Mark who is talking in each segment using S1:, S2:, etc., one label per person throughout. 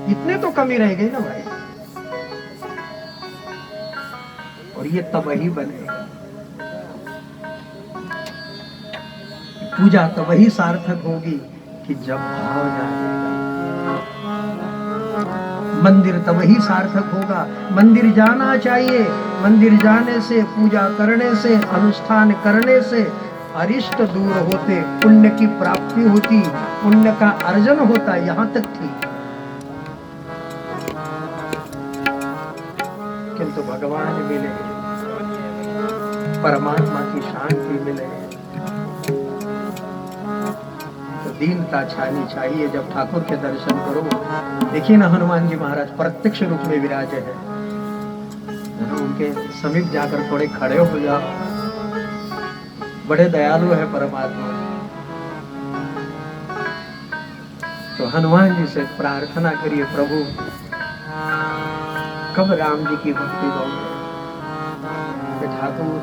S1: इतने तो कमी रह गई ना भाई। और ये तब ही बनेगा, पूजा तब ही सार्थक होगी कि जब भाव जाएगा। मंदिर तब ही सार्थक होगा, मंदिर जाना चाहिए। मंदिर जाने से, पूजा करने से, अनुष्ठान करने से अरिष्ट दूर होते, पुण्य की प्राप्ति होती, पुण्य का अर्जन होता। यहां तक ठीक, किंतु भगवान मिले, परमात्मा की शांति मिले तो दीनता छानी चाहिए। जब ठाकुर के दर्शन करो, देखिए ना हनुमान जी महाराज प्रत्यक्ष रूप में विराजे हैं, उनके समीप जाकर थोड़े खड़े हो जाओ, बड़े दयालु है परमात्मा। तो हनुमान जी से प्रार्थना करिए, प्रभु कब राम जी की भक्ति दोगे? ठाकुर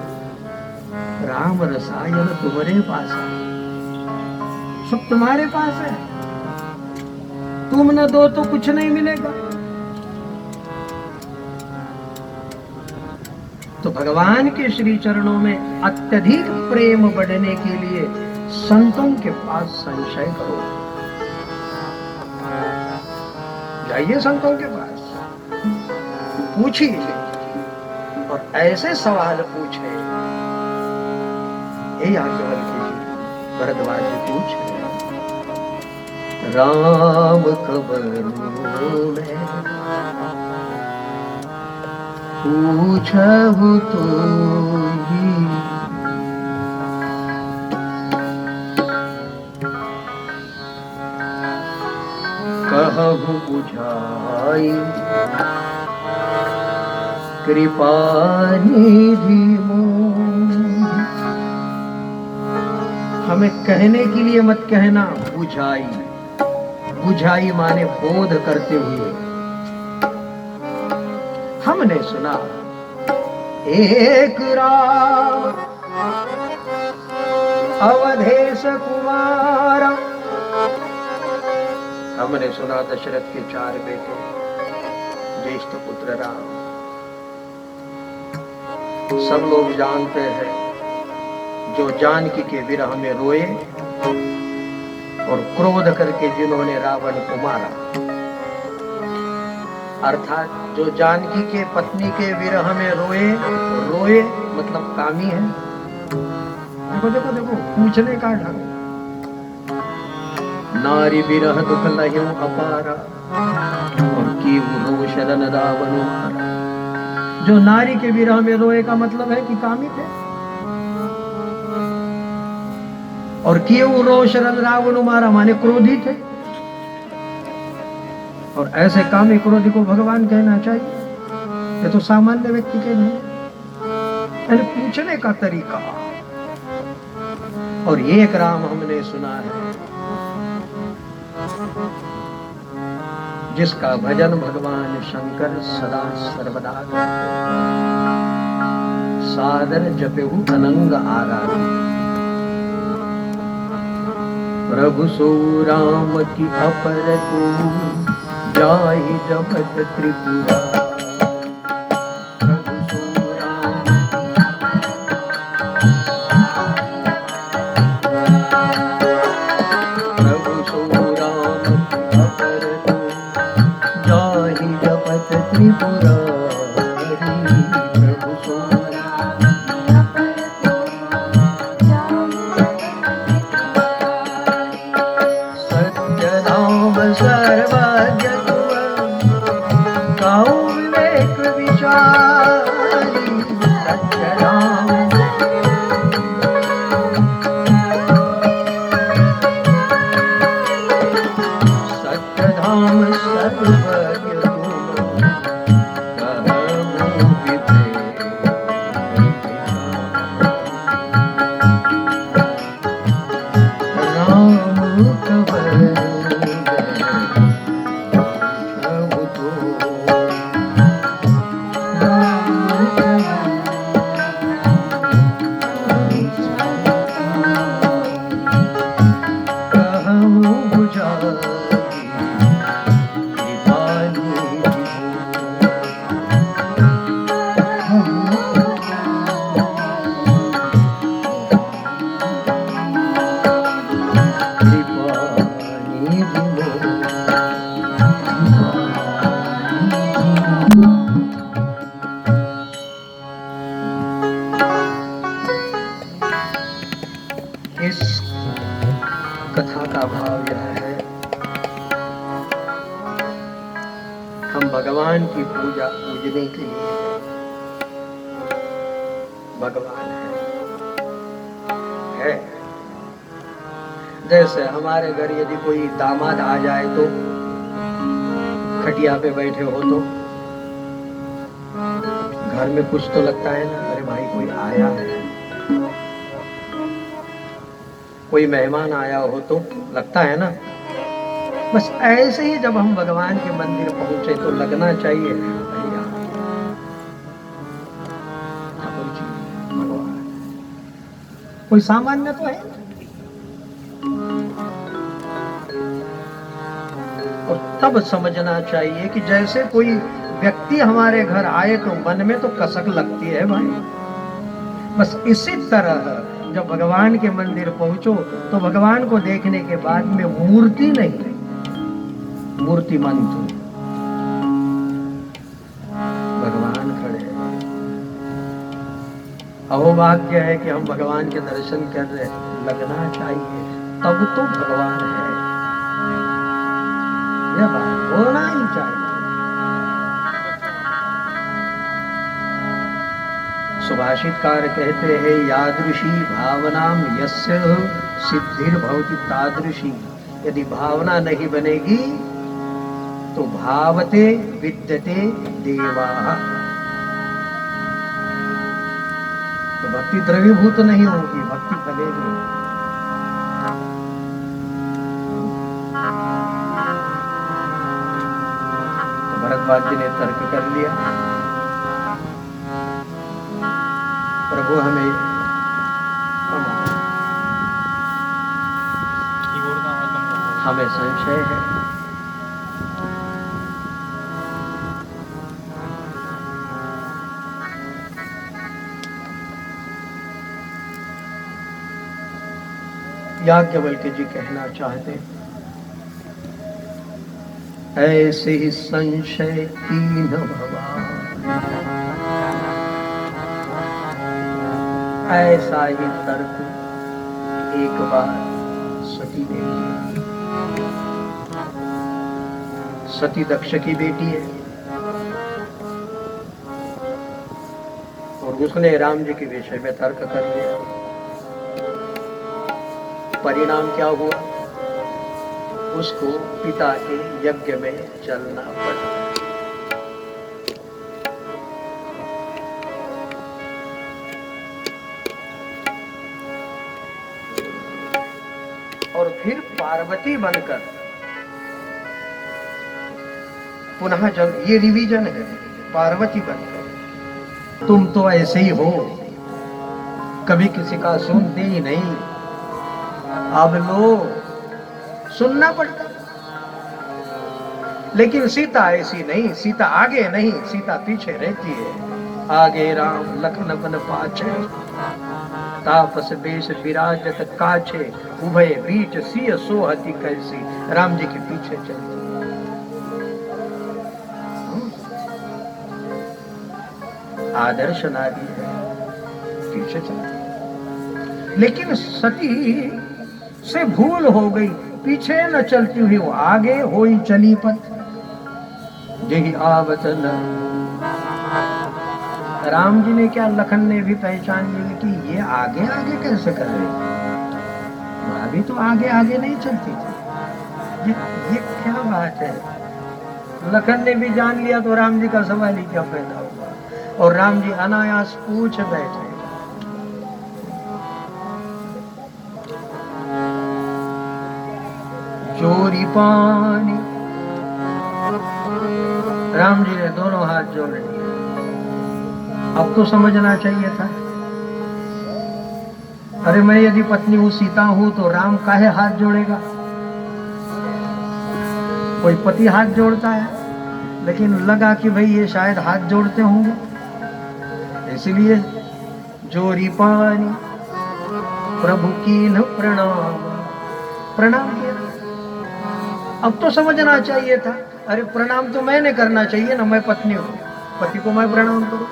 S1: राम रसायन तुम्हारे पास है, सब तुम्हारे पास है, तुम न दो तो कुछ नहीं मिलेगा। तो भगवान के श्री चरणों में अत्यधिक प्रेम बढ़ने के लिए संतों के पास संशय करो, जाइए संतों के पास, पूछिए और ऐसे सवाल पूछे। ये याज्ञवल्क्य जी, भरद्वाज जी पूछ राम खबरू में पूछहु तो कहु बुझाई कृपा निधि मोहि। हमें कहने के लिए मत कहना, बुझाई, बुझाई माने बोध करते हुए। हमने सुना एक राम अवधेश कुमार, हमने सुना दशरथ के 4 बेटे, ज्येष्ठ पुत्र राम। सब लोग जानते हैं जो जानकी के विरह में रोए और क्रोध करके जिन्होंने रावण को मारा, अर्थात जो जानकी के पत्नी के विरह में रोए, रोए मतलब कामी है। देखो देखो देखो, पूछने का ढंग, नारी विरह दुख लह्यो अपारा और की रो शरण रावण मारा। जो नारी के विरह में रोए का मतलब है कि कामी थे, और किए रो शरण रावण मारा माने क्रोधी थे। और ऐसे कामी क्रोधी को भगवान कहना चाहिए? ये तो सामान्य व्यक्ति के नहीं, पूछने का तरीका। और एक राम हमने सुना है जिसका भजन भगवान शंकर सदा सर्वदा सादर जपेहु अनंग आराधन। प्रभु सो राम की अपर को जाहि जपत त्रिपुरा। प्रभु सो राम प्रभु सो राम की अपर को जाहि जपत त्रिपुरा। प्रभु सो सत्य नाम सर्वज्ञ विवेक विचारी। सत्य नाम सत्य धाम सर्वज्ञ इस कथा का भाव यह है, हम भगवान की पूजा पूजने के लिए भगवान है। जैसे हमारे घर यदि कोई दामाद आ जाए तो खटिया पे बैठे हो तो घर में कुछ तो लगता है ना, अरे भाई कोई आया है। कोई मेहमान आया हो तो लगता है ना। बस ऐसे ही जब हम भगवान के मंदिर पहुंचे तो लगना चाहिए ठाकुर जी भगवान कोई सामान्य तो है। और तब समझना चाहिए कि जैसे कोई व्यक्ति हमारे घर आए तो मन में तो कसक लगती है भाई। बस इसी तरह जब भगवान के मंदिर पहुंचो तो भगवान को देखने के बाद में मूर्ति नहीं, मूर्तिमंत भगवान खड़े हैं। अहोभाग्य है कि हम भगवान के दर्शन कर रहे, लगना चाहिए तब तो भगवान है। यह बात होना ही चाहिए। सुभाषितकार कहते हैं, यादृशी भावनाम यस्य सिद्धिर्भवति तादृशी। यदि भावना नहीं बनेगी तो भावते विद्यते देवाः, तो भक्ति द्रवीभूत नहीं होगी, भक्ति फलेगी। तो भरद्वाज जी ने तर्क कर लिया, प्रभु हमें संशय है। याज्ञवल्क्य जी कहना चाहते, ऐसे ही संशय कीन भवा, ऐसा ही तर्क एक बार सती ने, सती दक्ष की बेटी है और उसने राम जी के विषय में तर्क कर लिया। परिणाम क्या हुआ, उसको पिता के यज्ञ में चलना पड़ा। और फिर पार्वती बनकर पुनः जब ये रिवीजन है, पार्वती बनकर तुम तो ऐसे ही हो, कभी किसी का सुनते ही नहीं, अब लो सुनना पड़ता। लेकिन सीता ऐसी नहीं, सीता आगे नहीं, सीता पीछे रहती है। आगे राम लखन बन पाछे, तापस बेश विराजत काछे, उभय बीच सिय सोहती कैसी। राम जी के पीछे चलती, आदर्श नारी है, पीछे चलती। लेकिन सती से भूल हो गई, पीछे न चलती हुई वो आगे होई चली पथ। यही आवत न, राम जी ने क्या, लखन ने भी पहचान ली कि ये आगे आगे कैसे कर रही, भाभी तो आगे आगे नहीं चलती थी, ये क्या बात है। लखन ने भी जान लिया तो राम जी का सवाल ही क्या पैदा हुआ। और राम जी अनायास पूछ बैठे, चोरी पानी। राम जी ने दोनों हाथ जोड़ लिए। अब तो समझना चाहिए था, अरे मैं यदि पत्नी हूं, सीता हूं, तो राम काहे हाथ जोड़ेगा। कोई पति हाथ जोड़ता है, लेकिन लगा कि भाई ये शायद हाथ जोड़ते होंगे, इसलिए जोरी पानी प्रभु की न प्रणाम, प्रणाम किया। अब तो समझना चाहिए था। अरे प्रणाम तो मैंने करना चाहिए ना, मैं पत्नी हूं, पति को मैं प्रणाम करूं।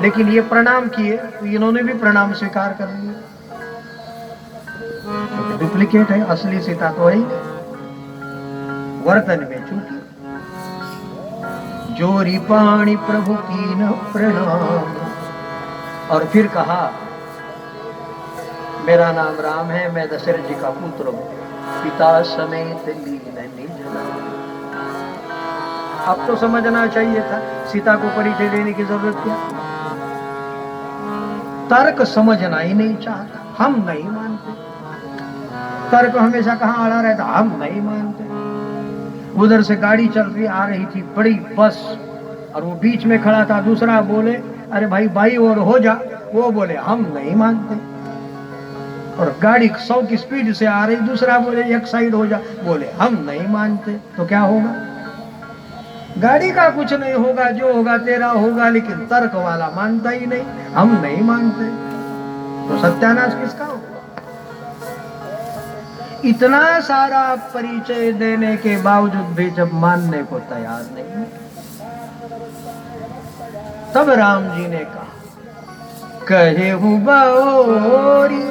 S1: लेकिन ये प्रणाम किए तो इन्होंने भी प्रणाम स्वीकार कर लिया, तो डुप्लीकेट है, असली सीता तो है ही नहीं। वर्तन में चूकी, जोरी पाणी प्रभु की न प्रणाम। और फिर कहा मेरा नाम राम है, मैं दशरथ जी का पुत्र हूं, पिता समेत लीन निज नाम। अब तो समझना चाहिए था, सीता को परिचय देने की जरूरत क्या। तर्क समझना ही नहीं चाहता, हम नहीं मानते। तर्क हमेशा कहां अड़ा रहता, हम नहीं मानते। उधर से गाड़ी चल रही आ रही थी, बड़ी बस, और वो बीच में खड़ा था। दूसरा बोले अरे भाई बाई और हो जा, वो बोले हम नहीं मानते। और गाड़ी 100 की स्पीड से आ रही, दूसरा बोले एक साइड हो जा, बोले हम नहीं मानते। तो क्या होगा? गाड़ी का कुछ नहीं होगा, जो होगा तेरा होगा। लेकिन तर्क वाला मानता ही नहीं, हम नहीं मानते, तो सत्यानाश किसका होगा? इतना सारा परिचय देने के बावजूद भी जब मानने को तैयार नहीं, तब राम जी ने कहा कहे हूं बौरी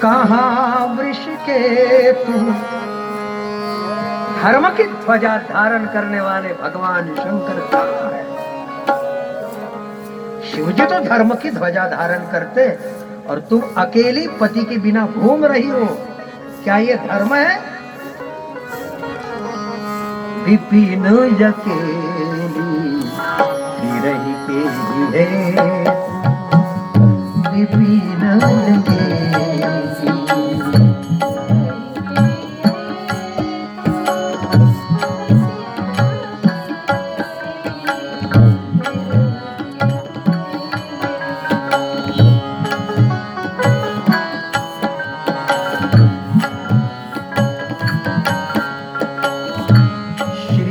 S1: कहां वृष के तुम। धर्म की ध्वजा धारण करने वाले भगवान शंकर कहां है? शिव जी तो धर्म की ध्वजा धारण करते, और तुम अकेली पति के बिना घूम रही हो, क्या ये धर्म है? विपिन अकेली रही के है, विपिन अकेली।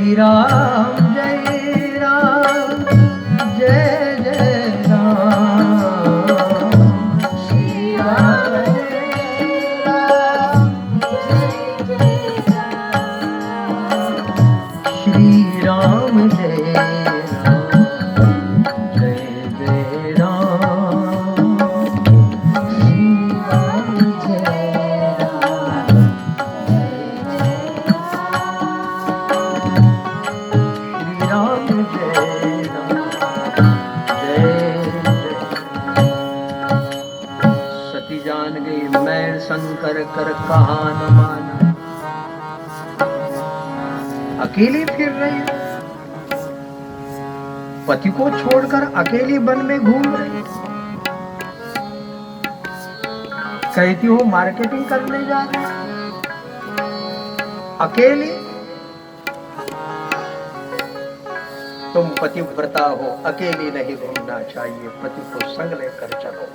S1: राम जय राम, जय जय राम, श्री राम जय राम, जय जय राम, श्री राम जय राम, जय जय राम, श्री राम जय राम, शंकर कर कहा न माना। अकेली फिर रही, पति को छोड़कर अकेली वन में घूम रही, कहती हो मार्केटिंग करने जा रही, अकेली। तुम पतिव्रता हो, अकेली नहीं घूमना चाहिए, पति को संग लेकर चलो।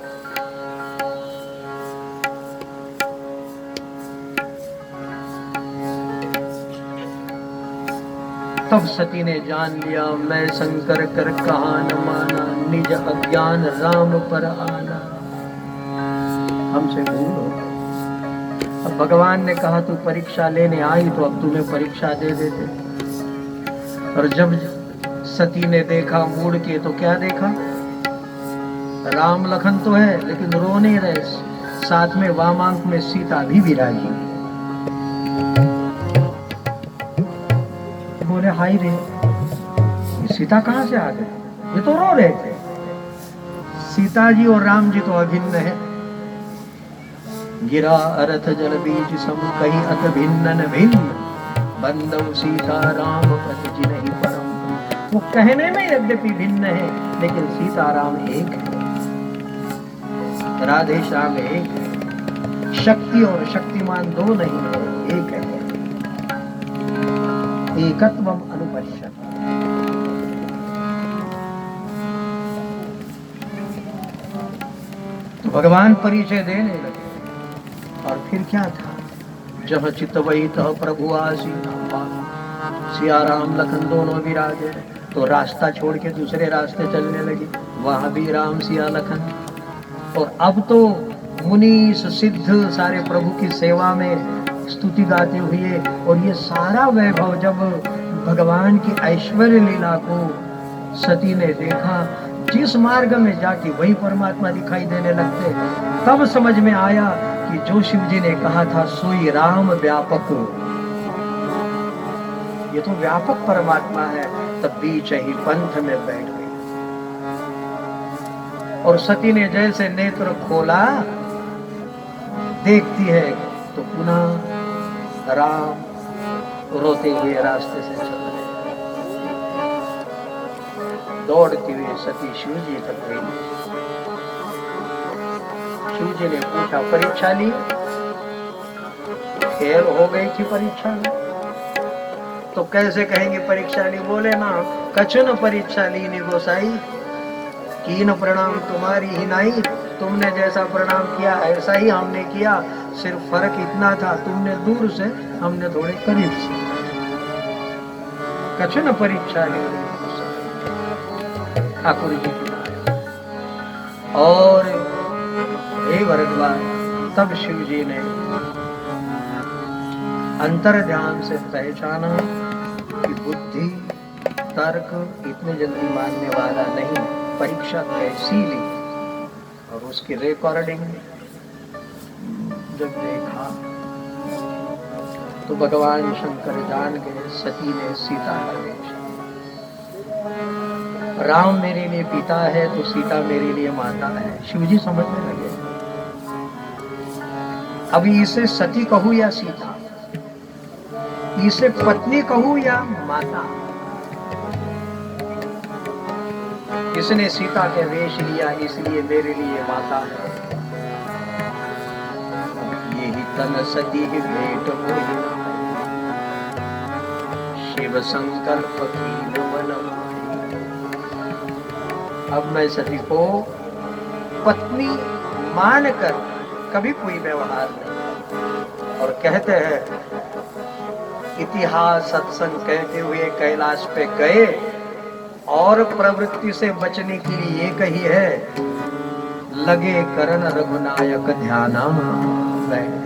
S1: तब सती ने जान लिया मैं शंकर कर कहा न माना, निज अज्ञान राम पर आना। हमसे भूल हो गई। अब भगवान ने कहा तू परीक्षा लेने आई, तो अब तुम्हें परीक्षा दे देते। और जब सती ने देखा मुड़ के, तो क्या देखा? राम लखन तो है, लेकिन रो नहीं रहे, साथ में वामांक में सीता भी विराजी। बोले हाय रे, ये सीता कहां से आ गई? ये तो रो रहे थे। सीता जी और राम जी तो अभिन्न है। गिरा अरथ जल बीज सम कही अत भिन्न न भिन्न, बंदौ सीता राम पति जिनहि परम। वो कहने में यद्यपि भिन्न है, लेकिन सीता राम एक है, राधे श्याम एक है। शक्ति और शक्तिमान दो नहीं है, एक है। एकत्वम अनुपश्यति। तो भगवान परिचय देने लगे। और फिर क्या था? जह चितवई तह प्रभु आसी, सिया राम लखन दोनों विराजे। तो रास्ता छोड़ के दूसरे रास्ते चलने लगे, वहां भी राम सिया लखन। और अब तो मुनीस सिद्ध सारे प्रभु की सेवा में स्तुति गाते हुए, और ये सारा वैभव जब भगवान की ऐश्वर्य लीला को सती ने देखा, जिस मार्ग में जाती वही परमात्मा दिखाई देने लगते। तब समझ में आया कि जो शिव जी ने कहा था सोई राम व्यापक, ये तो व्यापक परमात्मा है। तब बीच ही पंथ में बैठ गई, और सती ने जैसे नेत्र खोला, देखती है तो पुनः राम रोते हुए रास्ते से चल रहे। दौड़ती हुई सती शिव जी तक गई। शिव जी ने पूछा, परीक्षा ली? फेल हो गई थी परीक्षा में। तो कैसे कहेंगे परीक्षा ली? बोले ना, कछुन परीक्षा ली नि गोसाई, कीन प्रणाम तुम्हारी ही नहीं। तुमने जैसा प्रणाम किया ऐसा ही हमने किया, सिर्फ फर्क इतना था, तुमने दूर से, हमने थोड़े करीब से। कछुन परीक्षा ली ठाकुर जी की बात। और हे भरद्वाज, तब शिव जी ने अंतर ध्यान से पहचाना कि बुद्धि तर्क इतने जल्दी मानने वाला नहीं, परीक्षा कैसी ली। और उसकी रिकॉर्डिंग जब देखा तो भगवान शंकर जान गए सती ने सीता का वेश। राम मेरे लिए पिता है तो सीता मेरे लिए माता है। शिवजी समझने लगे, अभी इसे सती कहूं या सीता, इसे पत्नी कहूं या माता। इसने सीता के वेश लिया इसलिए मेरे लिए माता है। यही तन सती ही भेंट मोहि, शिव संकल्प कीन मन। अब मैं सती को पत्नी मानकर कभी कोई व्यवहार नहीं। और कहते हैं इतिहास सत्संग कहते हुए कैलाश पे गए, और प्रवृत्ति से बचने के लिए एक ही है, लगे करण रघुनायक ध्याना। बैठे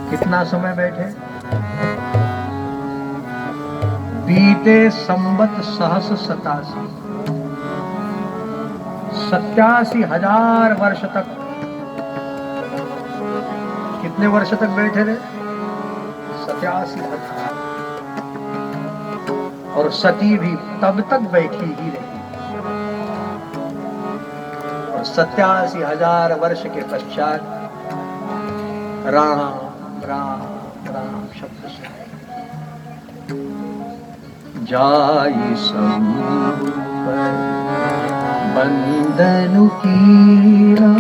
S1: कितना समय बैठे? बीते संवत सहस 87, 87,000 वर्ष तक। कितने वर्ष तक बैठे रहे? 87,000। और सती भी तब तक बैठी ही रही। और 87,000 वर्ष के पश्चात राम राम राम शब्द सुनाए। जाई संग बंदनु कीरा,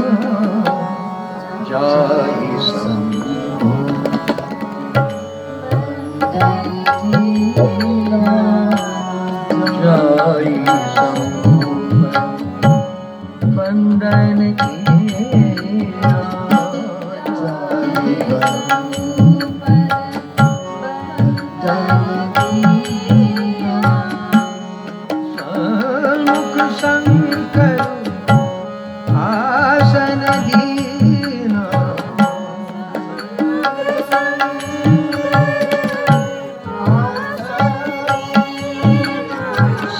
S1: जाई संग जाई संग बंदन कीरा, समुख शंकर आसन दीना,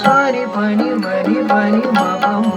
S1: सारी बनी मरी बनी मम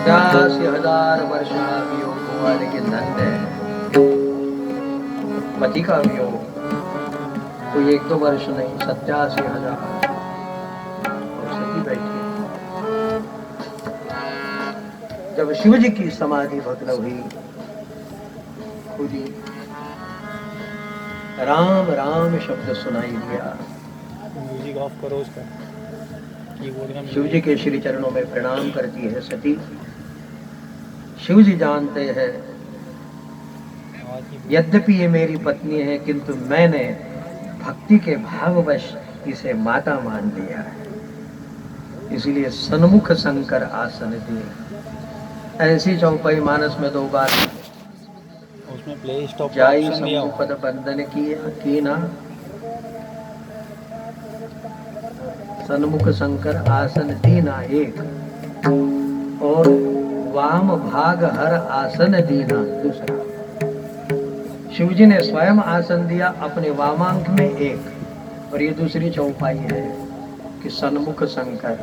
S1: 87,000 वर्ष का वियोग हुआ, लेकिन धन्य पति का वियोग तो 1-2 वर्ष नहीं, 87,000। और सती बैठी। जब शिव जी की समाधि भग्न हुई, खुदी राम राम शब्द सुनाई दिया।
S2: म्यूजिक ऑफ करो उसका।
S1: शिव जी के श्री चरणों में प्रणाम करती है सती। शिव जी जानते हैं यद्यपि ये मेरी पत्नी है, किंतु मैंने भक्ति के भाववश इसे माता मान लिया है, इसलिए सन्मुख शंकर आसन दिए। ऐसी चौपाई मानस में 2 बार
S2: उसमें प्ले स्टॉप
S1: जाई सम्मुपद बंधन की ना, सन्मुख शंकर आसन दीना एक, और वाम भाग हर आसन दीना दूसरा। शिव जी ने स्वयं आसन दिया अपने वामांक में एक, और ये दूसरी चौपाई है कि सन्मुख शंकर,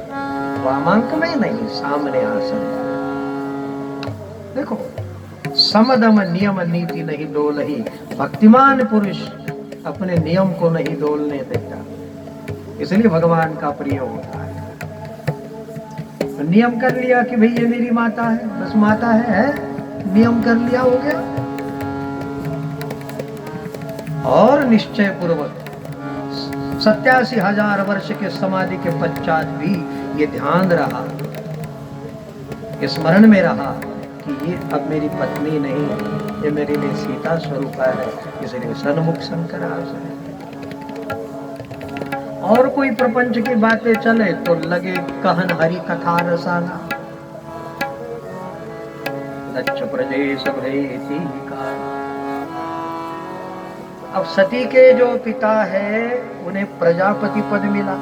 S1: वामांक में नहीं, सामने आसन। देखो, समदम नियम नीति नहीं डोलही, भक्तिमान पुरुष अपने नियम को नहीं डोलने देता, इसलिए भगवान का प्रिय होता है। नियम कर लिया कि भाई ये मेरी माता है, बस माता है, नियम कर लिया, हो गया। और निश्चय पूर्वक 87,000 वर्ष के समाधि के पश्चात भी ये ध्यान रहा, स्मरण में रहा कि ये अब मेरी पत्नी नहीं है, ये मेरे लिए सीता स्वरूप है, इसलिए सन्मुख शंकर आसन है। और कोई प्रपंच की बातें चले तो लगे कहन हरि कथा रसाना, दक्ष प्रदेश भ्रेति का। अब सती के जो पिता है उन्हें प्रजापति पद मिला,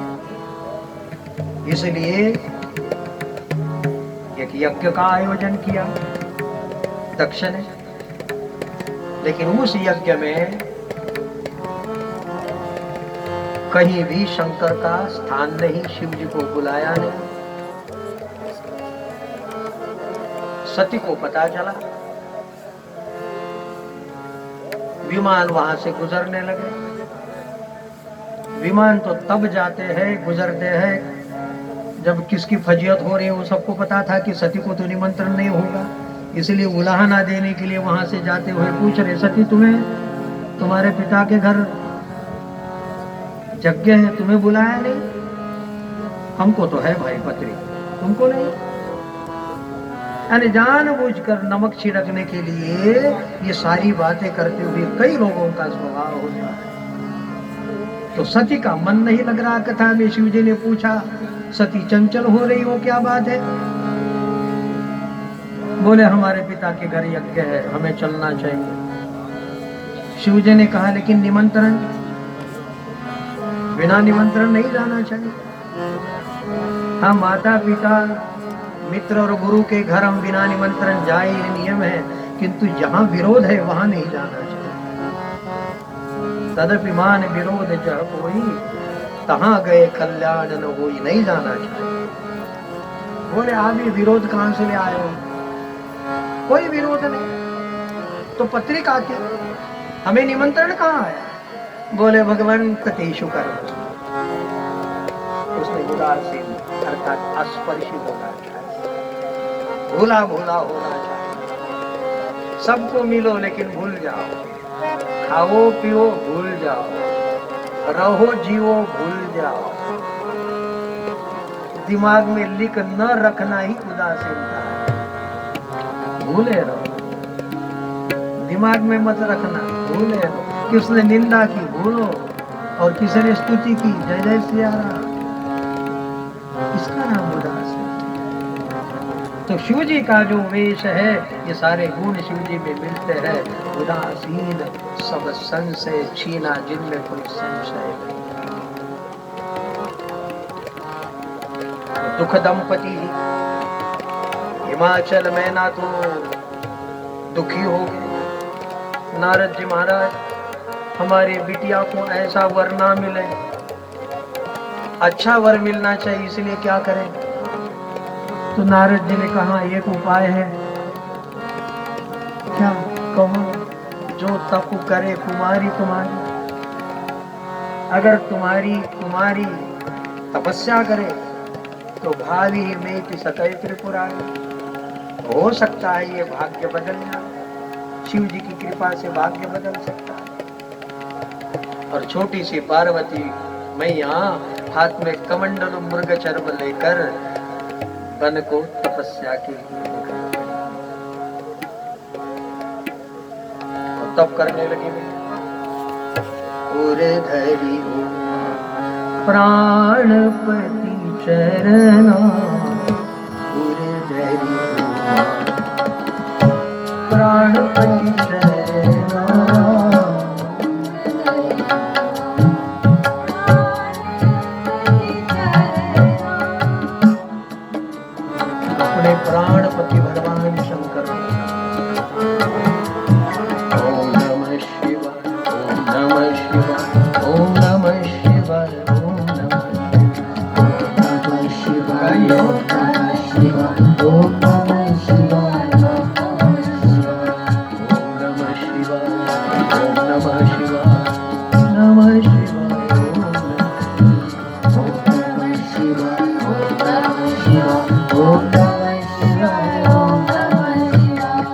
S1: इसलिए एक यज्ञ का आयोजन किया दक्ष ने। लेकिन उस यज्ञ में कहीं भी शंकर का स्थान नहीं, शिव जी को बुलाया नहीं। सती को पता चला, विमान वहां से गुजरने लगे। विमान तो तब जाते हैं, गुजरते हैं जब किसकी फजियत हो रही है। वो सबको पता था कि सती को तो निमंत्रण नहीं होगा, इसलिए उलाहना देने के लिए वहां से जाते हुए पूछ रहे, सती तुम्हें तुम्हारे पिता के घर यज्ञ है, तुम्हें बुलाया नहीं? हमको तो है भाई पत्री, तुमको नहीं। यानी जानबूझकर नमक छिड़कने के लिए ये सारी बातें करते हुए कई लोगों का स्वभाव होता है। तो सती का मन नहीं लग रहा कथा में। शिव जी ने पूछा, सती चंचल हो रही हो, क्या बात है? बोले हमारे पिता के घर यज्ञ है, हमें चलना चाहिए। शिव जी ने कहा लेकिन निमंत्रण, बिना निमंत्रण नहीं जाना चाहिए। हाँ, माता पिता मित्र और गुरु के घर हम बिना निमंत्रण जाए, ये नियम है, किंतु जहाँ विरोध है वहां नहीं जाना चाहिए। तदपि मान विरोध जह कोई, तहाँ गए कल्याण न होई, नहीं जाना चाहिए। बोले आप ये विरोध कहां से ले आए हो? कोई विरोध नहीं, तो पत्रिका के हमें निमंत्रण कहाँ आया? बोले भगवान कतेशु कर, उसने उदासीन अर्थात अस्पर्शी होना चाहिए, भूला भूला होना चाहिए। सबको मिलो लेकिन भूल जाओ, खाओ पियो भूल जाओ, रहो जीवो भूल जाओ। दिमाग में लिख न रखना ही उदासीनता है। भूले रहो, दिमाग में मत रखना, भूले रहो। किसने निंदा की भूलो, और किसने स्तुति की जय जय सिया राम, इसका नाम उदास है। तो शिव जी का जो वेश है, ये सारे गुण शिव जी में मिलते हैं। उदासीन सब संशय छीना, जिनमें कोई संशय नहीं। दुख दंपति हिमाचल में ना तो दुखी हो गए। नारद जी महाराज, हमारी बिटिया को ऐसा वर ना मिले, अच्छा वर मिलना चाहिए, इसलिए क्या करें? तो नारद जी ने कहा एक उपाय है। क्या? कहो। जो तप करे कुमारी तुम्हारी, अगर तुम्हारी कुमारी तपस्या करे तो भावी में की सकल त्रिपुरारी। हो सकता है ये भाग्य बदल जाए, शिव जी की कृपा से भाग्य बदल सकता है। और छोटी सी पार्वती मैया हाथ में कमंडल मृग चर्म लेकर वन को तपस्या के लिए निकल गई और तप करने लगी। उरे धरी प्राणपति चरणा, उरे धरी प्राणपति चरणा। अपने प्राणपति भगवान शंकर। ओम नमः शिवाय, ओम नमः शिवाय, ओम नमः शिवाय, ओम नमः शिवाय, ओम नमः शिवाय, ओम नमः शिवाय, ओम नमः शिवाय, ओम नमः शिवाय, नमः शिवाय, ओम नमः शिवाय, ओम नमः शिवाय, ओम नमः शिवाय, ओम नमः शिवाय।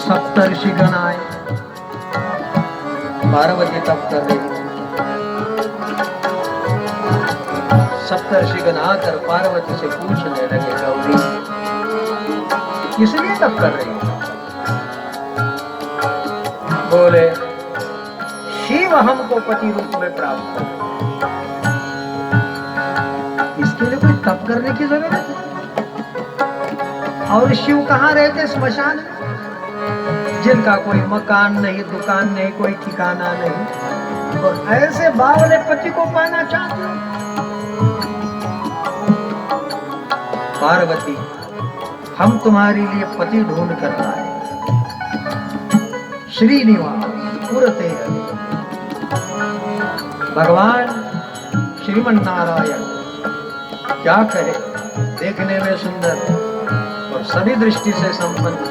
S1: सप्तर्षि गण आए, पार्वती तप कर रही। सप्तर्षि गण आकर पार्वती से पूछने लगे, गौरी किस लिए तप कर रही है? बोले शिव हमको पति रूप में प्राप्त कर। इसके लिए कोई तप करने की जरूरत है? और शिव कहाँ रहते? स्मशान में, जिनका कोई मकान नहीं, दुकान नहीं, कोई ठिकाना नहीं, और ऐसे बावले पति को पाना चाहते हो? पार्वती, हम तुम्हारे लिए पति ढूंढ कर लाए। श्रीनिवास पुरते भगवान श्रीमन नारायण क्या करे, देखने में सुंदर और सभी दृष्टि से संपन्न।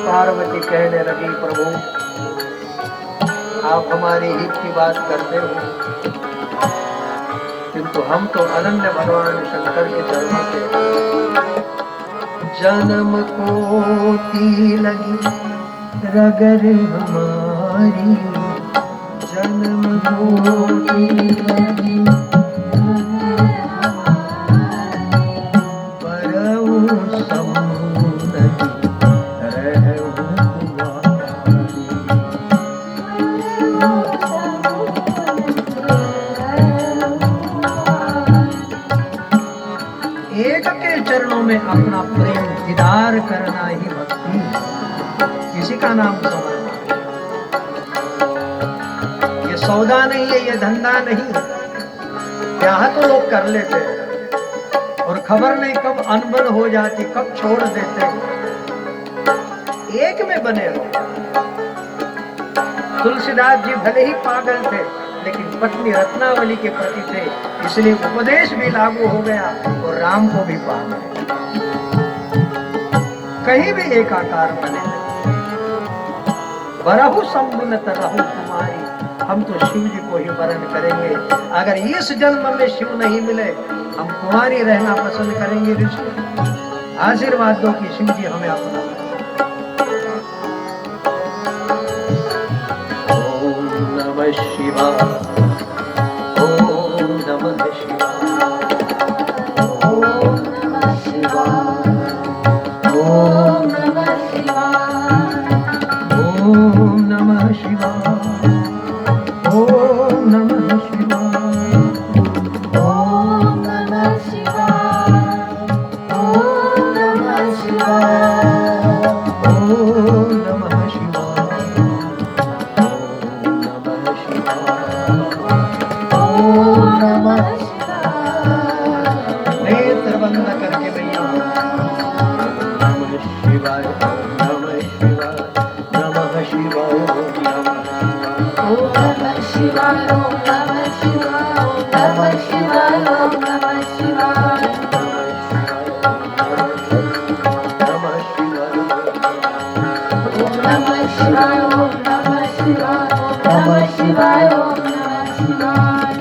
S1: पार्वती कहने लगी, प्रभु आप हमारे हित की बात करते हो, किंतु हम तो अनन्य भगवान शंकर के चरणों के। जन्म कोटि लगी रगर हमारी, जन्म कोटि लगी परऊ समुन्नति रहु कुमारी। एक के चरणों में अपना प्रेम दीदार करना ही भक्ति, इसी का नाम सौदा। ये सौदा नहीं है, ये धंधा नहीं। ब्याह तो लोग कर लेते और खबर नहीं कब अनबन हो जाती, कब छोड़ देते। एक में बने रहो। तुलसीदास जी भले ही पागल थे, लेकिन पत्नी रत्नावली के प्रति थे, इसलिए उपदेश भी लागू हो गया और राम को भी पा गए। कहीं भी एक आकार बने। बरहु संबुनत रहु कुमारी, हम तो शिव जी को ही वरण करेंगे। अगर इस जन्म में शिव नहीं मिले, हम कुमारी रहना पसंद करेंगे। ऋषि आशीर्वाद दो कि शिव जी हमें अपना। ओम नमः शिवाय, ओम नमः शिवाय, ओम नमः शिवाय, ओम नमः शिवाय, ओम नमः शिवाय, ओम नमः शिवाय, ओम नमः शिवाय, ओम नमः शिवाय, ओम नमः शिवाय, ओम नमः शिवाय। नेत्र बंद करके भैया नमः शिवाय, नमः शिवाय, नमः शिवाय, ओम नमः शिवाय, ओम नमः शिवाय, ओम नमः
S3: नमः शिवाय ओम नमः शिवाय ओम नमः शिवाय ओम नमः शिवाय ओम नमः शिवाय ओम नमः शिवाय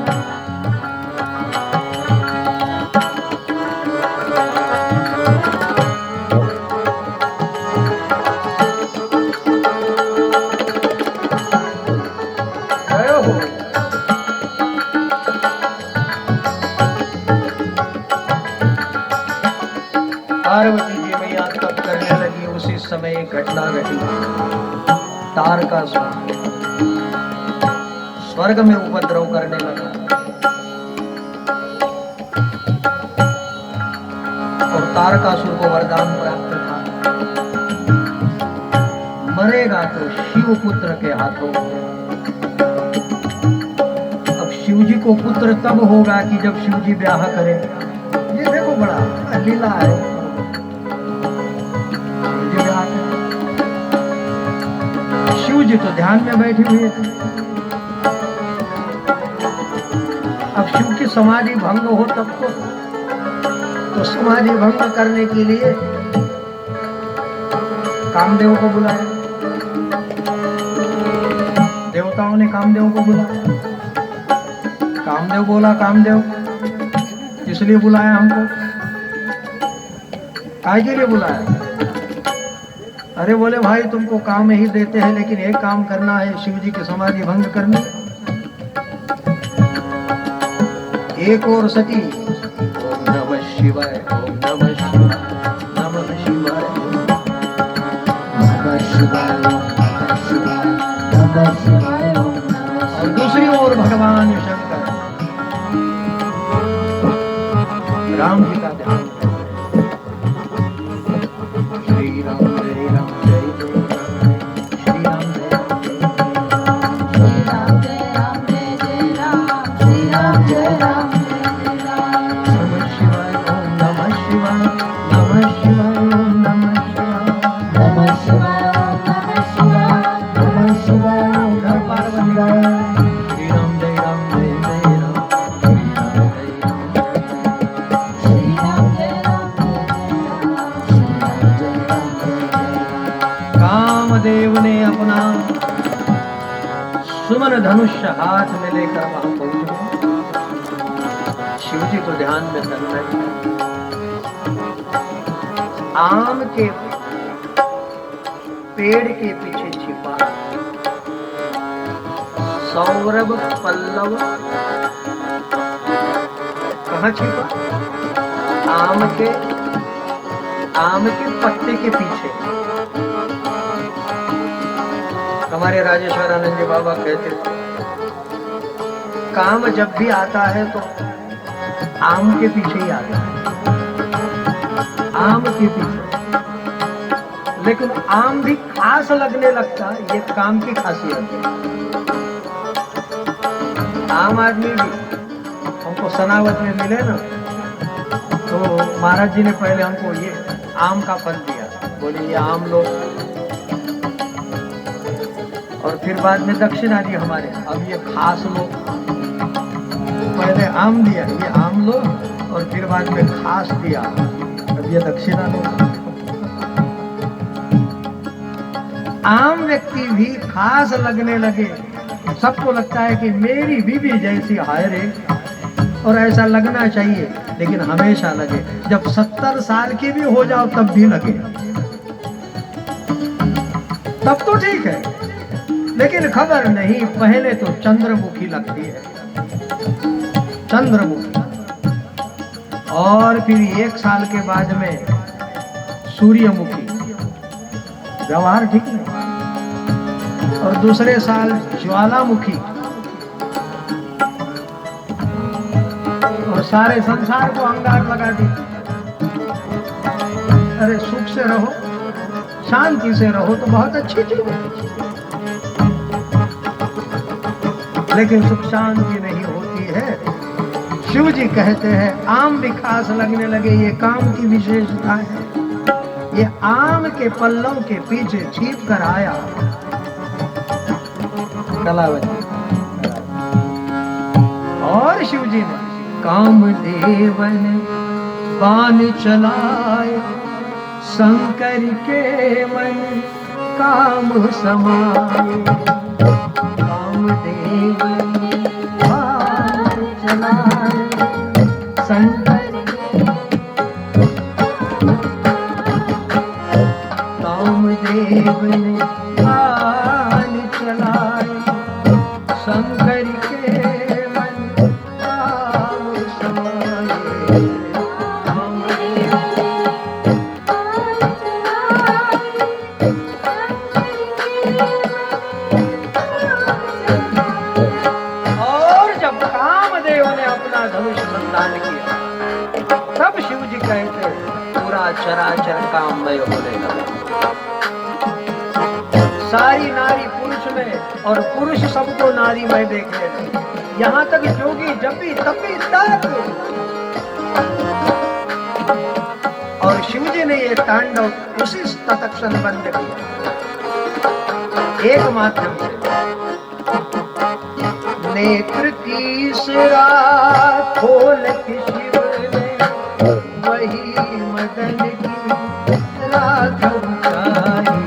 S1: पार्वती जी मैया तप करने लगी, उसी समय एक घटना घटी। तारकासुर स्वर्ग में उपद्रव करने लगा और तारकासुर को वरदान प्राप्त था, मरेगा तो शिव पुत्र के हाथों। अब शिव जी को पुत्र तब होगा कि जब शिव जी ब्याह करें। ये देखो बड़ा लीला है। शिव जी तो ध्यान में बैठे हुए थे। अब शिव की समाधि भंग हो तब तो समाधि भंग करने के लिए कामदेव को बुलाया। देवताओं ने कामदेव को बुलाया। कामदेव बोला, कामदेव इसलिए बुलाया हमको? काहे के लिए बुलाया? अरे बोले भाई तुमको काम ही देते हैं, लेकिन एक काम करना है, शिव जी की समाधि भंग करनी। एक और सती ओम नमः शिवाय ओम नमः शिवाय नमः शिवाय नमः शिवाय नमः शिवाय। और दूसरी ओर भगवान शंकर राम जी का ध्यान। श्री राम जय राम जय जय राम, श्री राम जय राम जय जय राम,
S3: श्री राम जय राम जय जय राम
S1: नमः शिवाय ओम नमः शिवाय नमः शिवाय ओम नमः शिवाय
S3: नमः शिवाय ओम नमः शिवाय
S1: नमः शिवाय ओम नमः पार्वती। श्री राम जय राम जय जय राम, श्री राम जय राम जय कामदेव ने अपना सुमन धनुष हाथ में लेकर वहां पहुंचे। शिव जी तो ध्यान में कर रहे। आम के पेड़ के पीछे छिपा सौरभ पल्लव कहाँ छिपा? आम के पत्ते के पीछे। हमारे राजेश्वर आनंद जी बाबा कहते थे, काम जब भी आता है तो आम के पीछे ही आता है, आम के पीछे। लेकिन आम भी खास लगने लगता है, ये काम की खासियत है। आम आदमी भी हमको सनावत में मिले ना, तो महाराज जी ने पहले हमको ये आम का फल दिया, बोले ये आम लो, और फिर बाद में दक्षिणा दी हमारे, अब ये खास लो। पहले आम दिया, ये आम लो, और फिर बाद में खास दिया, अब ये दक्षिणा लो। आम व्यक्ति भी खास लगने लगे, सबको लगता है कि मेरी बीवी जैसी हाय रे, और ऐसा लगना चाहिए, लेकिन हमेशा लगे। जब 70 साल की भी हो जाओ तब भी लगे, तब तो ठीक है, लेकिन खबर नहीं, पहले तो चंद्रमुखी लगती है, चंद्रमुखी, और फिर 1 साल के बाद में सूर्यमुखी, व्यवहार ठीक नहीं, और दूसरे साल ज्वालामुखी, और सारे संसार को अंगार लगा दी। अरे सुख से रहो, शांति से रहो तो बहुत अच्छी चीज है, लेकिन सुख शांति नहीं होती है। शिव जी कहते हैं आम भी खास लगने लगे, ये काम की विशेषता है। ये आम के पल्लव के पीछे छिप कर आया कलावती, और शिव जी ने कामदेव ने बाण चलाए, शंकर के मन काम समाए। कामदेव ने बाण चलाए, शंकर कामदेव ने बाण चलाए, शंकर के मन काम समाए। और जब कामदेव ने अपना धनुष संधान किया, तब शिव जी कहते पूरा चराचर काममय होने लगा। सारी नारी पुरुष में और पुरुष सबको नारी में देखने लगे। यहाँ तक जोगी जपी तपी तक। और शिव जी ने ये तांडव उसी तत्क्षण बंद किया, एक माध्यम से। नेत्र तीसरा खोल के शिव ने वही मदन की राघव चाही।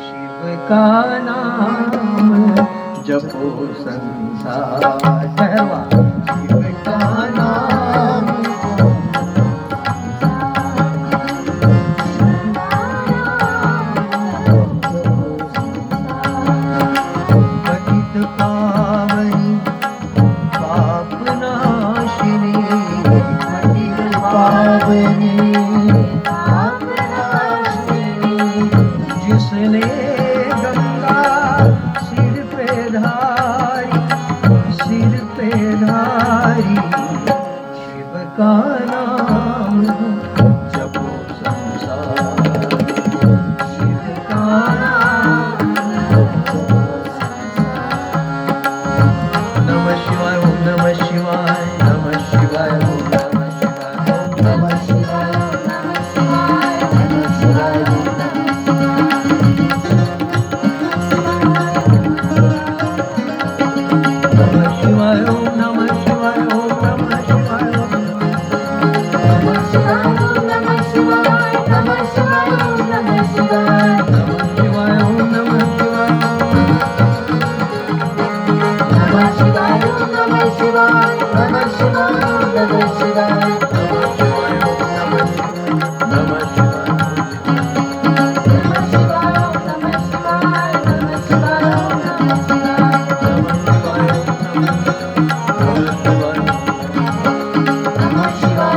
S1: शिव का नाम जपो संसार कहवा, शिव का नाम पतित पावनी पाप नाशिनी, पतित पावनी पाप नाशिनी। जिसने गंगा सिर पे धारी, सिर पे धारी, शिव का नाम जपो संसार, शिव का नाम नमः शिवाय, ओम नमः शिवाय, नमः शिवाय, ओम नमः शिवाय, ओम नमः शिवाय, नमः शिवाय, नमः शिवाय, ओम नमः शिवाय, ओम नमः शिवाय, ओम नमः शिवाय, ओम नमः शिवाय,
S3: नमः शिवाय, नमः शिवाय, नमः शिवाय,
S1: नमः शिवाय, ओम नमः शिवाय,
S3: नमः शिवाय, नमः शिवाय, नमः शिवाय, नमः शिवाय,
S1: नमः शिवाय,
S3: नमः शिवाय, नमः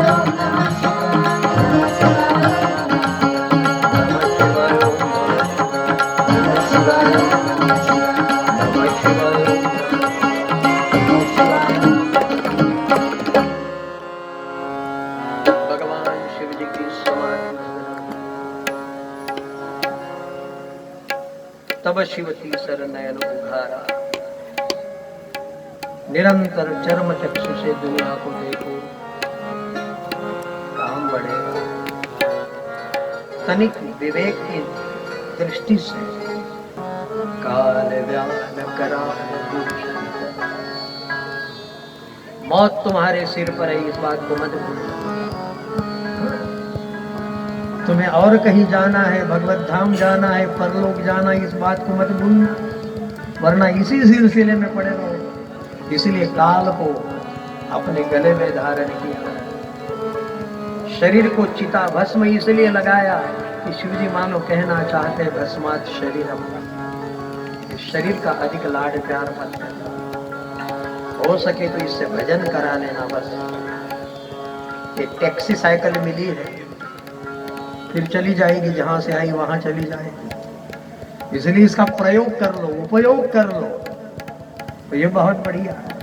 S3: शिवाय, नमः शिवाय, नमः शिवाय, नमः
S1: भगवान शिव जी की समाधि। तब शिव तीसर नयन उघारा, निरंतर चर्म चक्षु से दुनिया को देखो, काम बढ़ेगा। तनिक विवेक की दृष्टि से काल व्यान कराल दूषण। मौत तुम्हारे सिर पर है, इस बात को मत भूलना। तुम्हें और कहीं जाना है, भगवत धाम जाना है, परलोक जाना है, इस बात को मत भूलना, वरना इसी सिलसिले में पड़े रहो। इसलिए काल को अपने गले में धारण किया। शरीर को चिता भस्म इसलिए लगाया कि शिवजी मानो कहना चाहते भस्मात शरीरम, शरीर का अधिक लाड प्यार मत करना। हो सके तो इससे भजन करा लेना बस। ये टैक्सी साइकिल मिली है, फिर चली जाएगी, जहां से आई वहां चली जाएगी। इसलिए इसका प्रयोग कर लो, उपयोग कर लो, तो ये बहुत बढ़िया है।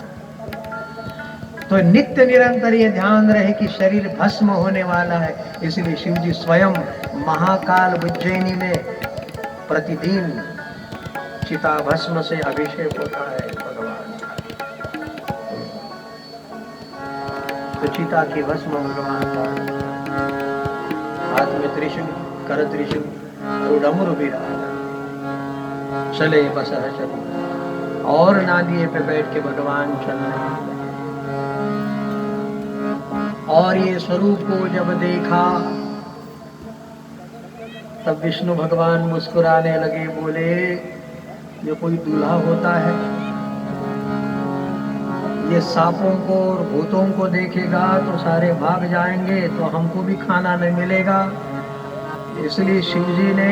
S1: तो नित्य निरंतर ये ध्यान रहे कि शरीर भस्म होने वाला है। इसलिए शिव जी स्वयं महाकाल उज्जैनी में प्रतिदिन चिता भस्म से अभिषेक होता है भगवान। तो चिता की भस्म भगवान का, हाथ में त्रिशूल, कर त्रिशूल, डमरू भी रहा, चले बसर चले, और नादिए पे बैठ के भगवान चल रहे हैं। और ये स्वरूप को जब देखा तब विष्णु भगवान मुस्कुराने लगे, बोले ये कोई दूल्हा होता है? ये सांपों को और भूतों को देखेगा तो सारे भाग जाएंगे, तो हमको भी खाना नहीं मिलेगा। इसलिए शिव जी ने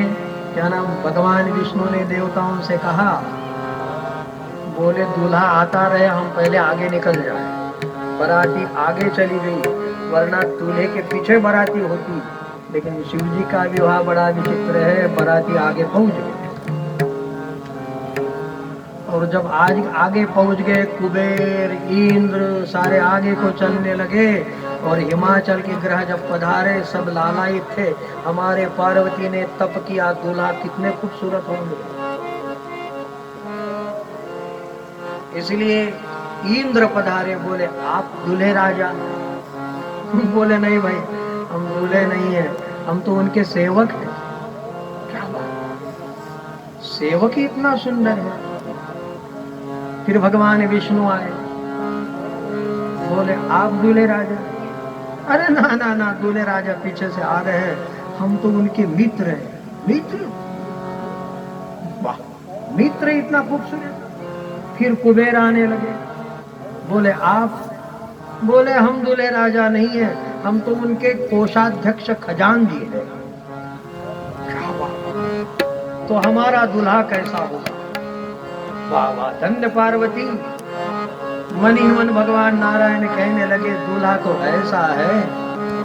S1: क्या नाम भगवान विष्णु ने देवताओं से कहा, बोले दूल्हा आता रहे, हम पहले आगे निकल जाए। बाराती आगे चली गई, वरना दूल्हे के पीछे बाराती होती। लेकिन शिव जी का विवाह बड़ा विचित्र है, बाराती आगे पहुंच गए। और जब आज आगे पहुंच गए, कुबेर इंद्र सारे आगे को चलने लगे। और हिमाचल के ग्रह जब पधारे, सब लालायित थे। हमारे पार्वती ने तप किया, दूल्हा कितने खूबसूरत होंगे। इसलिए इंद्र पधारे, बोले आप दूल्हे राजा? बोले नहीं भाई, हम दूल्हे नहीं हैं, हम तो उनके सेवक हैं। क्या बात, सेवक ही इतना सुंदर है। फिर भगवान विष्णु आए, बोले आप दूल्हे राजा? अरे ना ना ना, दूल्हे राजा पीछे से आ रहे हैं, हम तो उनके मित्र हैं। मित्र? वाह, मित्र इतना खूबसूरत। फिर कुबेर आने लगे, बोले आप? बोले हम दूल्हे राजा नहीं है, हम तो उनके कोषाध्यक्ष खजानजी हैं। क्या बात, तो हमारा दूल्हा कैसा होगा? वाह वाह, धन्य पार्वती। मन ही मन भगवान नारायण कहने लगे, दूल्हा तो ऐसा है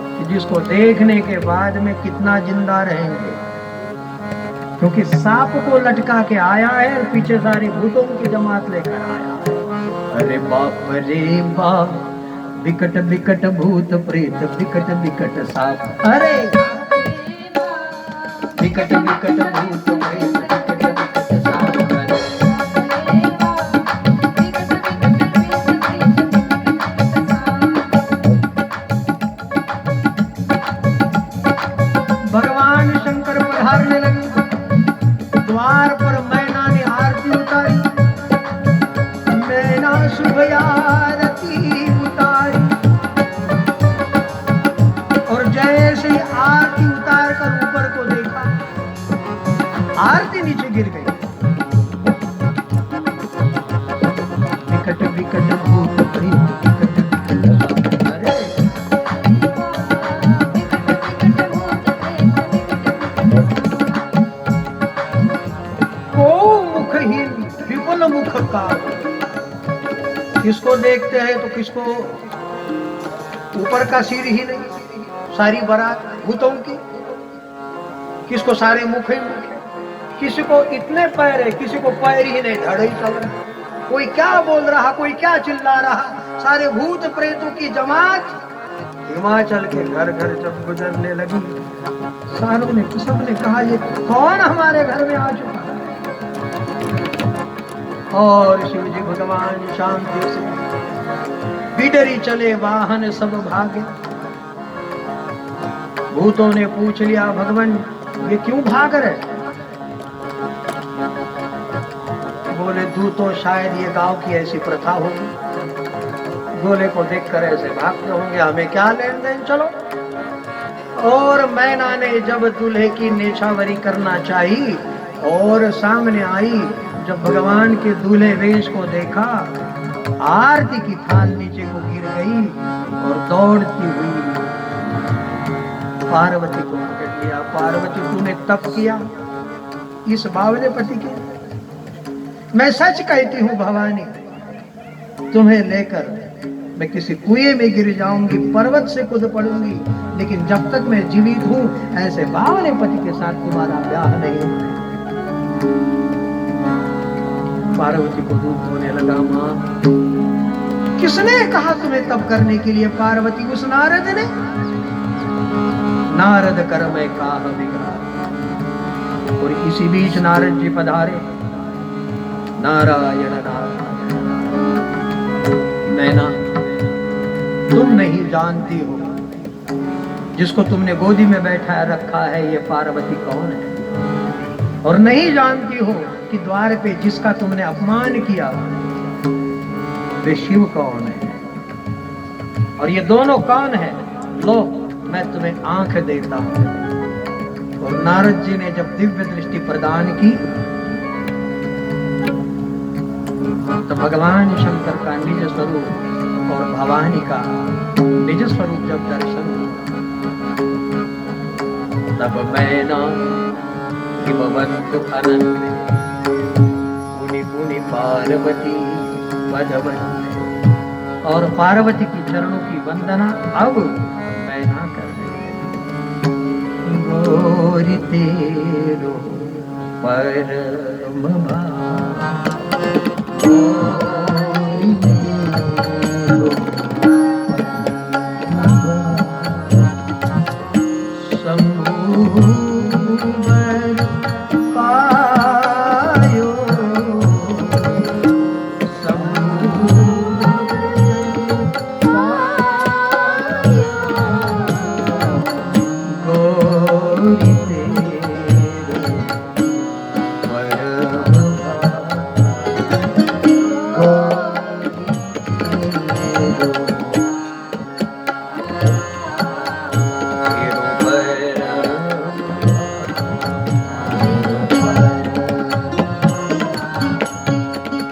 S1: कि जिसको देखने के बाद में कितना जिंदा रहेंगे, क्योंकि सांप को लटका के आया है और पीछे सारी भूतों की जमात लेकर आया है। अरे बाप रे बाप, विकट विकट भूत प्रेत, विकट विकट सांप। अरे विकट विकट भूत प्रेत, विकट विकट सांप। भगवान शंकर पधारने लगे। द्वार पर मैना ने आरती उतारी, मैना शुभ आरती उतारी। और जैसे ही आरती उतार कर ऊपर को देखा, आरती नीचे गिर गई। विकट विकट भूत प्रेत, विकट विकट। अरे मुखहीन विपुल मुख का, किसको देखते हैं तो किसको ऊपर का सिर ही नहीं, सारी बारात भूतों की। किसको सारे मुख ही मुख है, किसी को इतने पैर है, किसी को पैर ही नहीं, धड़ ही चल रहा। कोई क्या बोल रहा, कोई क्या चिल्ला रहा, सारे भूत प्रेतों की जमात हिमाचल के घर घर जब गुजरने लगी, सारों ने सबने कहा ये कौन हमारे घर में आ चुका है। और शिव जी भगवान शांति से बिडरी चले, वाहन सब भागे। भूतों ने पूछ लिया, भगवान ये क्यों भाग रहे? बोले दूतों, शायद ये गांव की ऐसी प्रथा होगी, गोले को देखकर ऐसे भागते होंगे, हमें क्या लेन देन, चलो। और मैना ने जब दूल्हे की नेछावरी करना चाहिए और सामने आई, जब भगवान के दूल्हे वेश को देखा, आरती की थाल नीचे को गिर गई और दौड़ती हुई पार्वती को पकड़ लिया। पार्वती, तूने तप किया इस बावले पति के? मैं सच कहती हूँ भवानी, तुम्हें लेकर मैं किसी कुएं में गिर जाऊंगी, पर्वत से कूद पड़ूंगी, लेकिन जब तक मैं जीवित हूँ ऐसे बावले पति के साथ तुम्हारा ब्याह नहीं होगा। पार्वती को दूध होने लगा। मां, किसने कहा तुम्हें तप करने के लिए? पार्वती, उस नारद ने। नारद कर मैं काह बिगड़ा। और इसी बीच नारद जी पधारे। नारायण नारायण। मैना, तुम नहीं जानती हो जिसको तुमने गोदी में बैठा रखा है ये पार्वती कौन है, और नहीं जानती हो कि द्वार पे जिसका तुमने अपमान किया वे शिव कौन है, और ये दोनों कौन है? लो मैं तुम्हें आंख देता हूं। और नारद जी ने जब दिव्य दृष्टि प्रदान की तो भगवान शंकर का निज स्वरूप और भवानी का निज स्वरूप जब दर्शन हुआ, तब मैना हिमवंत अनंत पुनि पुनि पार्वती पदवंत। और पार्वती की चरणों की वंदना अब मैना कर रही है। गोरी तेरो परम भाव